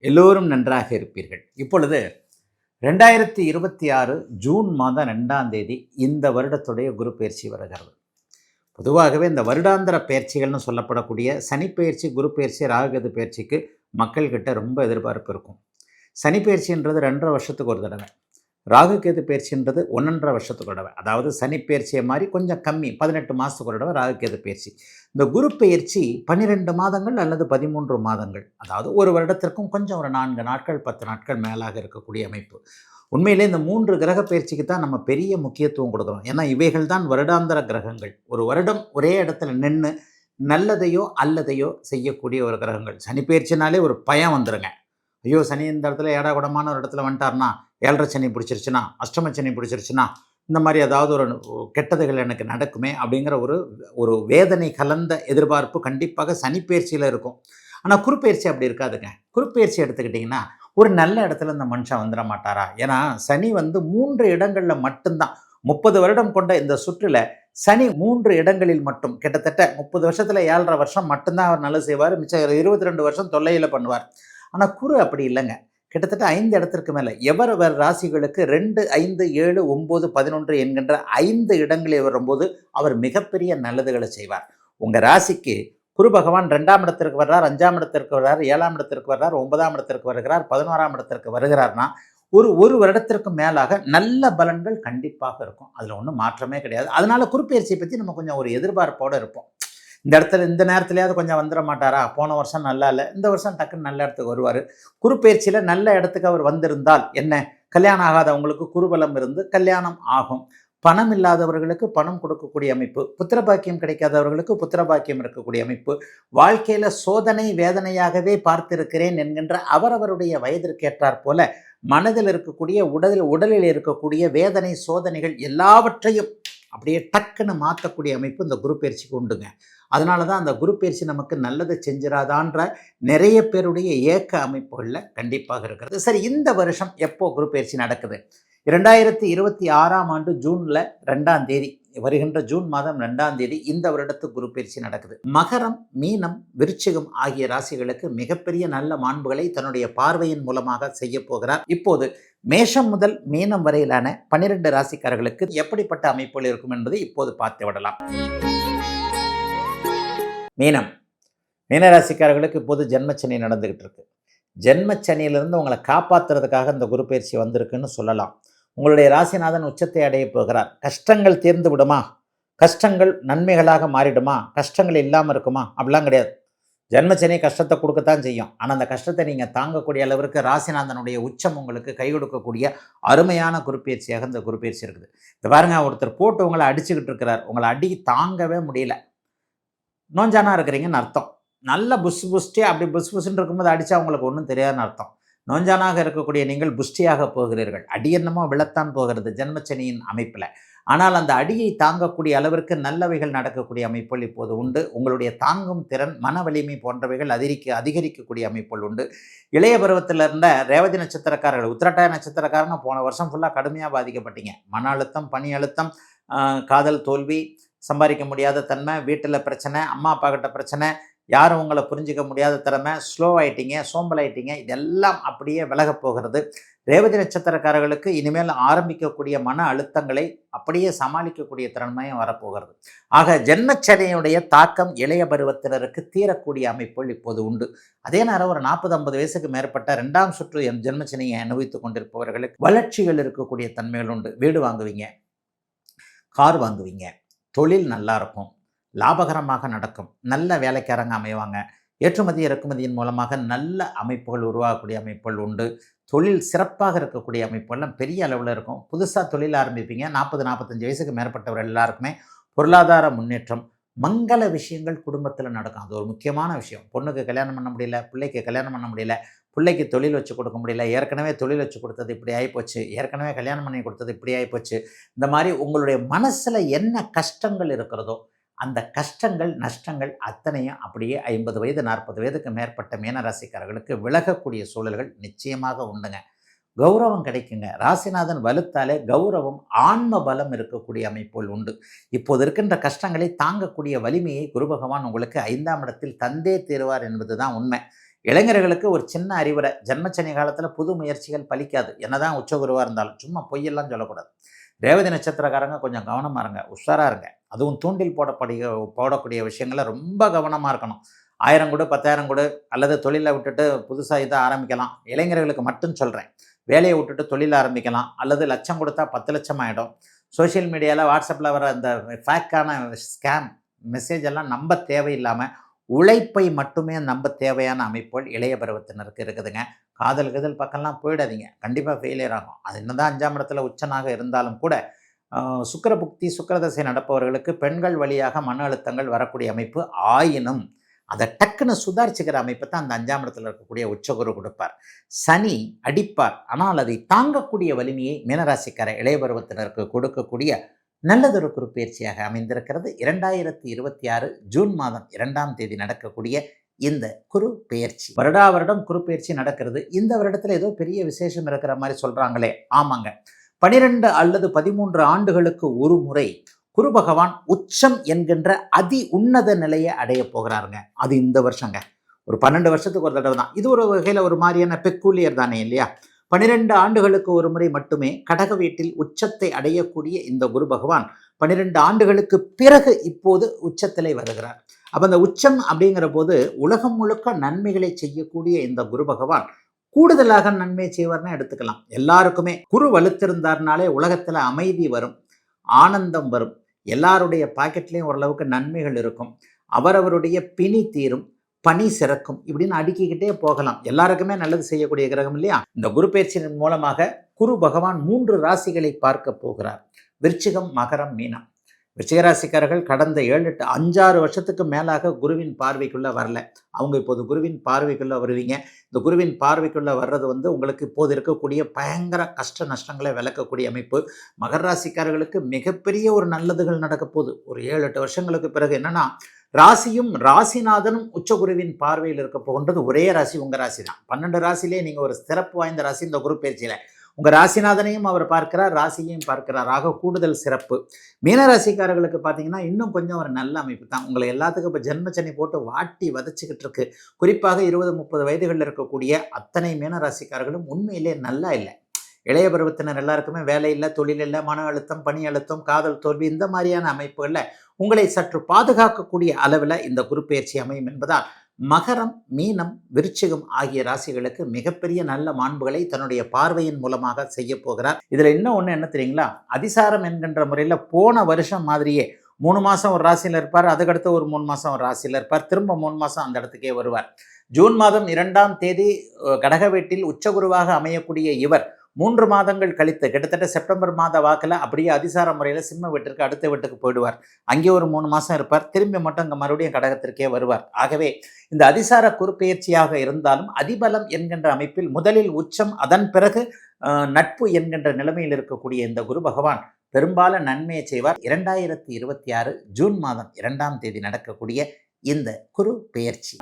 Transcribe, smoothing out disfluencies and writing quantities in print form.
எல்லோரும் நன்றாக இருப்பீர்கள். இப்பொழுது 2026 ஜூன் மாதம் 2ஆம் தேதி இந்த வருடத்துடைய குரு பெயர்ச்சி வருகிறது. பொதுவாகவே இந்த வருடாந்திர பெயர்ச்சிகள்னு சொல்லப்படக்கூடிய சனி பெயர்ச்சி, குரு பெயர்ச்சி, ராகுகேது பெயர்ச்சிக்கு மக்கள்கிட்ட ரொம்ப எதிர்பார்ப்பு இருக்கும். சனி பெயர்ச்சின்றது 2.5 வருஷத்துக்கு ஒரு தடவை, ராகுகேது பெயர்ச்சின்றது 1.5 வருஷத்துக்கு ஒரு தடவை. அதாவது சனி பெயர்ச்சியை மாதிரி கொஞ்சம் கம்மி, 18 மாதத்துக்கு ஒரு தடவை ராகுகேது பெயர்ச்சி. இந்த குரு பெயர்ச்சி 12 மாதங்கள் அல்லது 13 மாதங்கள், அதாவது ஒரு வருடத்திற்கும் கொஞ்சம் ஒரு 4 நாட்கள் 10 நாட்கள் மேலாக இருக்கக்கூடிய அமைப்பு. உண்மையிலே இந்த 3 கிரக பயிற்சிக்கு தான் நம்ம பெரிய முக்கியத்துவம் கொடுக்குறோம். ஏன்னா இவைகள் தான் வருடாந்திர கிரகங்கள். ஒரு வருடம் ஒரே இடத்துல நின்று நல்லதையோ அல்லதையோ செய்யக்கூடிய ஒரு கிரகங்கள். சனி பயிற்சினாலே ஒரு பயம் வந்துடுங்க. ஐயோ, சனி இந்த இடத்துல ஏடாகுடமான ஒரு இடத்துல வந்துட்டார்னா, 7.5 சனி பிடிச்சிருச்சுன்னா, அஷ்டம சனி பிடிச்சிருச்சுன்னா, இந்த மாதிரி ஏதாவது ஒரு கெட்டதுகள் எனக்கு நடக்குமே அப்படிங்கிற ஒரு வேதனை கலந்த எதிர்பார்ப்பு கண்டிப்பாக சனி பயிற்சியில் இருக்கும். ஆனால் குருப்பெயர்ச்சி அப்படி இருக்காதுங்க. குருப்பெயர்ச்சி எடுத்துக்கிட்டிங்கன்னா ஒரு நல்ல இடத்துல இந்த மனுஷன் வந்துட மாட்டாரா? ஏன்னா சனி 3 இடங்களில் மட்டும்தான் 30 வருடம் கொண்ட இந்த சுற்றில் சனி 3 இடங்களில் மட்டும் கிட்டத்தட்ட 30 வருஷத்தில் 7.5 வருஷம் மட்டும்தான் அவர் நல்லது செய்வார். மிச்சம் 22 வருஷம் தொல்லையில் பண்ணுவார். ஆனால் குரு அப்படி இல்லைங்க. கிட்டத்தட்ட 5 இடத்திற்கு மேலே எவர் ராசிகளுக்கு 2, 5, 7, 9, 11 என்கின்ற 5 இடங்களில் வரும்போது அவர் மிகப்பெரிய நல்லதுகளை செய்வார். உங்கள் ராசிக்கு குரு பகவான் 2ஆம் இடத்திற்கு வர்றார், 5ஆம் இடத்திற்கு வர்றார், 7ஆம் இடத்திற்கு வர்றார், 9ஆம் இடத்திற்கு வருகிறார், 11ஆம் இடத்திற்கு வருகிறார்னா ஒரு வருடத்திற்கு மேலாக நல்ல பலன்கள் கண்டிப்பாக இருக்கும். அதில் ஒன்றும் மாற்றமே கிடையாது. அதனால குருப்பெயர்ச்சியை பற்றி நம்ம கொஞ்சம் ஒரு எதிர்பார்ப்போடு இருப்போம். இந்த இடத்துல இந்த நேரத்துலையாவது கொஞ்சம் வந்துட மாட்டாரா? போன வருஷம் நல்லா இல்லை, இந்த வருஷம் டக்குன்னு நல்ல இடத்துக்கு வருவார். குருப்பெயர்ச்சியில் நல்ல இடத்துக்கு அவர் வந்திருந்தால் என்ன, கல்யாணம் ஆகாதவங்களுக்கு குருபலம் இருந்து கல்யாணம் ஆகும். பணம் இல்லாதவர்களுக்கு பணம் கொடுக்கக்கூடிய அமைப்பு, புத்திரபாக்கியம் கிடைக்காதவர்களுக்கு புத்திரபாக்கியம் இருக்கக்கூடிய அமைப்பு, வாழ்க்கையில் சோதனை வேதனையாகவே பார்த்திருக்கிறேன் என்கின்ற அவரவருடைய வயதிற்கேற்றாற் போல மனதில் இருக்கக்கூடிய உடலில் இருக்கக்கூடிய வேதனை சோதனைகள் எல்லாவற்றையும் அப்படியே டக்குன்னு மாற்றக்கூடிய அமைப்பு இந்த குரு பயிற்சிக்கு உண்டுங்க. அதனால தான் அந்த குரு பயிற்சி நமக்கு நல்லதை செஞ்சிடாதான்ற நிறைய பேருடைய ஏக்க அமைப்புகளில் கண்டிப்பாக இருக்கிறது. சரி, இந்த வருஷம் எப்போ குரு பயிற்சி நடக்குது? 2026ஆம் ஆண்டு ஜூனில் 2ஆம் தேதி, வருகின்ற ஜூன் மாதம் 2ஆம் தேதி இந்த வருடத்துக்கு குரு பயிற்சி நடக்குது. மகரம், மீனம், விருச்சிகம் ஆகிய ராசிகளுக்கு மிகப்பெரிய நல்ல மாண்புகளை தன்னுடைய பார்வையின் மூலமாக செய்ய போகிறார். இப்போது மேஷம் முதல் மீனம் வரையிலான 12 ராசிக்காரர்களுக்கு எப்படிப்பட்ட அமைப்புகள் இருக்கும் என்பதை இப்போது பார்த்து விடலாம். மீனராசிக்காரர்களுக்கு இப்போது ஜென்மச்சனி நடந்துகிட்டு இருக்கு. ஜென்மச்சனியிலிருந்து உங்களை காப்பாற்றுறதுக்காக இந்த குரு பயிற்சி வந்திருக்குன்னு சொல்லலாம். உங்களுடைய ராசிநாதன் உச்சத்தை அடைய போகிறார். கஷ்டங்கள் தீர்ந்து விடுமா? கஷ்டங்கள் நன்மைகளாக மாறிடுமா? கஷ்டங்கள் இல்லாமல் இருக்குமா? அப்படிலாம் கிடையாது. ஜென்மச்சனி கஷ்டத்தை கொடுக்கத்தான் செய்யும். ஆனால் அந்த கஷ்டத்தை நீங்கள் தாங்கக்கூடிய அளவிற்கு ராசிநாதனுடைய உச்சம் உங்களுக்கு கை கொடுக்கக்கூடிய அருமையான குருப்பெயர்ச்சியாக இந்த குருப்பெயர்ச்சி இருக்குது. இந்த பாருங்க, ஒருத்தர் போட்டு உங்களை அடிச்சுக்கிட்டு இருக்கிறார். உங்களை அடி தாங்கவே முடியல, நோஞ்சானா இருக்கிறீங்கன்னு அர்த்தம். நல்ல புஷ்டியாக அப்படி புஷ்ன்னு இருக்கும்போது அடித்தா உங்களுக்கு ஒன்றும் தெரியாதுன்னு அர்த்தம். நோஞ்சானாக இருக்கக்கூடிய நீங்கள் புஷ்டியாக போகிறீர்கள். அடி என்னமோ விழத்தான் போகிறது ஜென்மச்சனியின் அமைப்பில். ஆனால் அந்த அடியை தாங்கக்கூடிய அளவிற்கு நல்லவைகள் நடக்கக்கூடிய அமைப்புகள் இப்போது உண்டு. உங்களுடைய தாங்கும் திறன், மன வலிமை போன்றவைகள் அதிகரிக்கக்கூடிய அமைப்புகள் உண்டு. இளைய பருவத்தில் இருந்த ரேவதி நட்சத்திரக்காரர்கள், உத்திரட்டாய நட்சத்திரக்காரங்க போன வருஷம் ஃபுல்லாக கடுமையாக பாதிக்கப்பட்டீங்க. மன அழுத்தம், பணி அழுத்தம், காதல் தோல்வி, சம்பாதிக்க முடியாத தன்மை, வீட்டில் பிரச்சனை, அம்மா அப்பா கிட்ட பிரச்சனை, யாரும் உங்களை புரிஞ்சிக்க முடியாத திறமை, ஸ்லோ ஆகிட்டீங்க, சோம்பல் ஆகிட்டீங்க, இதெல்லாம் அப்படியே விலகப் போகிறது. ரேவதி நட்சத்திரக்காரர்களுக்கு இனிமேல் ஆரம்பிக்கக்கூடிய மன அழுத்தங்களை அப்படியே சமாளிக்கக்கூடிய திறமையும் வரப்போகிறது. ஆக ஜென்மச்சனியுடைய தாக்கம் இளைய பருவத்தினருக்கு தீரக்கூடிய அமைப்புகள் இப்போது உண்டு. அதே நேரம் ஒரு 40-50 வயசுக்கு மேற்பட்ட 2ஆம் சுற்று ஜென்மச்சனியை அனுபவித்துக் கொண்டிருப்பவர்களுக்கு வளர்ச்சிகள் இருக்கக்கூடிய தன்மைகள் உண்டு. வீடு வாங்குவீங்க, கார் வாங்குவீங்க, தொழில் நல்லா இருக்கும், லாபகரமாக நடக்கும், நல்ல வேலைக்காரங்க அமைவாங்க, ஏற்றுமதி இறக்குமதியின் மூலமாக நல்ல அமைப்புகள் உருவாகக்கூடிய அமைப்புகள் உண்டு. தொழில் சிறப்பாக இருக்கக்கூடிய அமைப்புகள்லாம் பெரிய அளவில் இருக்கும். புதுசாக தொழில் ஆரம்பிப்பீங்க. 40-45 வயசுக்கு மேற்பட்டவர் எல்லாருக்குமே பொருளாதார முன்னேற்றம், மங்கள விஷயங்கள் குடும்பத்தில் நடக்கும். அது ஒரு முக்கியமான விஷயம். பொண்ணுக்கு கல்யாணம் பண்ண முடியல, பிள்ளைக்கு கல்யாணம் பண்ண முடியல, பிள்ளைக்கு தொழில் வச்சு கொடுக்க முடியல, ஏற்கனவே தொழில் வச்சு கொடுத்தது இப்படி ஆகிப்போச்சு, ஏற்கனவே கல்யாணம் பண்ணி கொடுத்தது இப்படி ஆகிப்போச்சு. இந்த மாதிரி உங்களுடைய மனசில் என்ன கஷ்டங்கள் இருக்கிறதோ அந்த கஷ்டங்கள் நஷ்டங்கள் அத்தனையும் அப்படியே 50 வயது 40 வயதுக்கு மேற்பட்ட மீனராசிக்காரர்களுக்கு விலகக்கூடிய சூழல்கள் நிச்சயமாக உண்டுங்க. கௌரவம் கிடைக்குங்க. ராசிநாதன் வலுத்தாலே கௌரவம், ஆன்ம பலம் இருக்கக்கூடிய அமைப்புகள் உண்டு. இப்போது இருக்கின்ற கஷ்டங்களை தாங்கக்கூடிய வலிமையை குரு பகவான் உங்களுக்கு 5ஆம் இடத்தில் தந்தே தீருவார் என்பது தான் உண்மை. இளைஞர்களுக்கு ஒரு சின்ன அறிவுரை, ஜென்மச்சனி காலத்தில் புது முயற்சிகள் பலிக்காது. என்னதான் உச்சகுருவாக இருந்தாலும் சும்மா பொய்யெல்லாம் சொல்லக்கூடாது. ரேவதி நட்சத்திரக்காரங்க கொஞ்சம் கவனமாக இருங்க, உஷாராக இருங்க. அதுவும் தூண்டில் போடக்கூடிய விஷயங்களில் ரொம்ப கவனமாக இருக்கணும். 1000 கொடு 10,000 கொடு அல்லது தொழிலை விட்டுட்டு புதுசாக இதை ஆரம்பிக்கலாம். இளைஞர்களுக்கு மட்டும் சொல்கிறேன். வேலையை விட்டுட்டு தொழில் ஆரம்பிக்கலாம். அல்லது லட்சம் கொடுத்தா 10 லட்சம் ஆகிடும். சோஷியல் மீடியாவில் வாட்ஸ்அப்பில் வர அந்த ஃபேக்கான ஸ்கேம் மெசேஜ் எல்லாம் நம்ப தேவையில்லாமல் உழைப்பை மட்டுமே நம்ப தேவையான அமைப்புகள் இளைய பருவத்தினருக்கு இருக்குதுங்க. காதல் பக்கம்லாம் போயிடாதீங்க, கண்டிப்பாக ஃபெயிலியர் ஆகும். அது என்னதான் 5ஆம் இடத்துல உச்சனாக இருந்தாலும் கூட சுக்கிர புக்தி சுக்கிரதசை நடப்பவர்களுக்கு பெண்கள் வழியாக மன அழுத்தங்கள் வரக்கூடிய அமைப்பு ஆயினும் அதை டக்குன்னு சுதாரிச்சுக்கிற அமைப்பை தான் அந்த 5ஆம் இடத்துல இருக்கக்கூடிய உச்சகுரு கொடுப்பார். சனி அடிப்பார், ஆனால் அதை தாங்கக்கூடிய வலிமையை மீனராசிக்கார இளைய பருவத்தினருக்கு கொடுக்கக்கூடிய நல்லதொரு குருப்பெயர்ச்சியாக அமைந்திருக்கிறது. 2026 ஜூன் மாதம் 2ஆம் தேதி நடக்கக்கூடிய இந்த குரு பெயர்ச்சி. வருடம் குருப்பெயர்ச்சி நடக்கிறது. இந்த வருடத்தில் ஏதோ பெரிய விசேஷம் இருக்கிற மாதிரி சொல்கிறாங்களே, ஆமாங்க. 12 அல்லது 13 ஆண்டுகளுக்கு ஒரு முறை குரு பகவான் உச்சம் என்கின்ற அதி உன்னத நிலையை அடைய போகிறாருங்க. அது இந்த வருஷங்க. ஒரு 12 வருஷத்துக்கு ஒரு தடவை தான். இது ஒரு வகையில் ஒரு மாதிரியான பெக்கூலியர் தானே இல்லையா? 12 ஆண்டுகளுக்கு ஒரு முறை மட்டுமே கடக வீட்டில் உச்சத்தை அடையக்கூடிய இந்த குரு பகவான் 12 ஆண்டுகளுக்கு பிறகு இப்போது உச்சத்திலே வருகிறார். அப்போ அந்த உச்சம் அப்படிங்கிற போது உலகம் முழுக்க நன்மைகளை செய்யக்கூடிய இந்த குரு பகவான் கூடுதலாக நன்மை செய்வார்னு எடுத்துக்கலாம். எல்லாருக்குமே குரு வலுத்திருந்தார்னாலே உலகத்தில் அமைதி வரும், ஆனந்தம் வரும், எல்லாருடைய பாக்கெட்லேயும் ஓரளவுக்கு நன்மைகள் இருக்கும், அவரவருடைய பிணி தீரும், பணி சிறக்கும், இப்படின்னு அடுக்கிக்கிட்டே போகலாம். எல்லாருக்குமே நல்லது செய்யக்கூடிய கிரகம் இல்லையா? இந்த குரு பயிற்சியின் மூலமாக குரு பகவான் 3 ராசிகளை பார்க்க போகிறார். விருச்சிகம், மகரம், மீனம். விருச்சிகராசிக்காரர்கள் கடந்த 5-6 வருஷத்துக்கு மேலாக குருவின் பார்வைக்குள்ளே வரல. அவங்க இப்போது குருவின் பார்வைக்குள்ளே வருவீங்க. இந்த குருவின் பார்வைக்குள்ளே வர்றது உங்களுக்கு இப்போது இருக்கக்கூடிய பயங்கர கஷ்ட நஷ்டங்களை விளக்கக்கூடிய அமைப்பு. மகர ராசிக்காரர்களுக்கு மிகப்பெரிய ஒரு நல்லதுகள் நடக்க போகுது. ஒரு 7-8 வருஷங்களுக்கு பிறகு என்னன்னா, ராசியும் ராசிநாதனும் உச்சகுருவின் பார்வையில் இருக்க போகின்றது. ஒரே ராசி உங்கள் ராசி தான். 12 ராசிலே நீங்கள் ஒரு சிறப்பு வாய்ந்த ராசி இந்த குரு பயிற்சியில். உங்கள் ராசிநாதனையும் அவர் பார்க்கிறார், ராசியையும் பார்க்கிறார். ஆக கூடுதல் சிறப்பு. மீனராசிக்காரர்களுக்கு பார்த்தீங்கன்னா இன்னும் கொஞ்சம் ஒரு நல்ல அமைப்பு தான். உங்களை எல்லாத்துக்கும் இப்போ ஜென்மச்சனி போட்டு வாட்டி வதச்சிக்கிட்டு இருக்கு. குறிப்பாக 20-30 வயதுகளில் இருக்கக்கூடிய அத்தனை மீனராசிக்காரர்களும் உண்மையிலே நல்லா இல்லை. இளைய பருவத்தினர் எல்லாருக்குமே வேலை இல்லை, தொழில் இல்லை, மன அழுத்தம், பணி அழுத்தம், காதல் தோல்வி, இந்த மாதிரியான அமைப்புகளில் உங்களை சற்று பாதுகாக்கக்கூடிய அளவில் இந்த குரு பயிற்சி அமையும் என்பதால் மகரம், மீனம், விருச்சிகம் ஆகிய ராசிகளுக்கு மிகப்பெரிய நல்ல மாண்புகளை தன்னுடைய பார்வையின் மூலமாக செய்ய போகிறார். இதில் இன்னும் ஒன்று என்ன தெரியுங்களா? அதிசாரம் என்கின்ற முறையில் போன வருஷம் மாதிரியே 3 மாதம் ஒரு ராசியில் இருப்பார், அதுக்கடுத்து ஒரு 3 மாதம் ஒரு ராசியில் இருப்பார், திரும்ப 3 மாதம் அந்த இடத்துக்கே வருவார். ஜூன் மாதம் 2ஆம் தேதி கடக வீட்டில் உச்சகுருவாக அமையக்கூடிய இவர் 3 மாதங்கள் கழித்து கிட்டத்தட்ட செப்டம்பர் மாத வாக்கில் அப்படியே அதிசார முறையில் சிம்ம வீட்டிற்கு அடுத்த வீட்டுக்கு போயிடுவார். அங்கே ஒரு 3 மாதம் இருப்பார், திரும்பி மட்டும் இங்கே மறுபடியும் கடகத்திற்கே வருவார். ஆகவே இந்த அதிசார குறுப்பெயர்ச்சியாக இருந்தாலும் அதிபலம் என்கின்ற அமைப்பில் முதலில் உச்சம், அதன் பிறகு நட்பு என்கின்ற நிலைமையில் இருக்கக்கூடிய இந்த குரு பகவான் பெரும்பாலும் நன்மையை செய்வார். 2026 ஜூன் மாதம் 2ஆம் தேதி நடக்கக்கூடிய இந்த குரு பெயர்ச்சி.